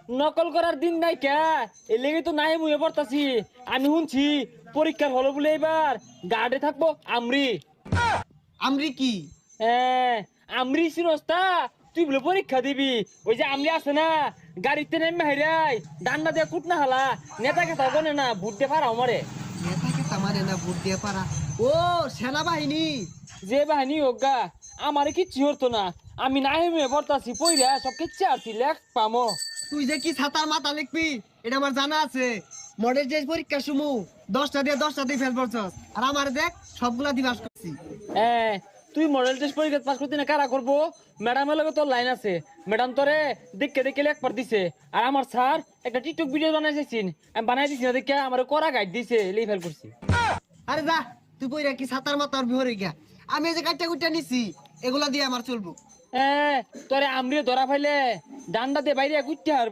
নকল করার দিন নাই কে এই লেগে তো নাই মুয়ে পড়তাছি। আমি শুনছি পরীক্ষার হলো বলে এবার গার্ডে থাকবো আমরি। আমরি কি? হ্যাঁ, আমরি সিনস্তা। তুই বলে পরীক্ষা দিবি, ওই যে আমরি আছে না গাড়িতে নেমে হেরাই ডান্ডা দিয়ে কুটনা হালা নেতাকে থাকো না ভোট দিয়ে পারা আমারে। নেতাকে তামারে না ভোট দিয়ে পারা? ও সেনাবাহিনী। যে বাহিনী হোক গা আমারে কিচ্ছু হতো না। আমি নাই মুয়ে পড়তাছি পইরা সব কিচ্ছু আছি লেখ পামো। তুই যে কি ছাতার মাথা লিখবি এটা আমার জানা আছে। মডেল টেস্ট পরীক্ষা শুমু 10টা দিয়ে 10টা দিয়ে ফেল পড়ছস, আর আমার দেখ সবগুলা দিয়ে পাস করছি। হ্যাঁ, তুই মডেল টেস্ট পরীক্ষা পাস করতে না কারা করবো? ম্যাডামের লগে তোর লাইন আছে। ম্যাডাম তোরে দেখে দেখে লেখবার দিছে। আর আমার স্যার একটা টিকটক ভিডিও বানাইছেন, আমি বানাই দিছি না দেখে আমার করা গাইড দিছে, লেই ফেল করছি। আরে যা, তুই বইরা কি ছাতার মাথার বিহরে গিয়া। আমি এই যে কাটটা কুটটা নিছি এগুলা দিয়ে আমার চলবো। হ্যাঁ, তোরে আমরিও ধরা ফাইলে ডান্ডা দিয়ে বাইরে গুইতে আর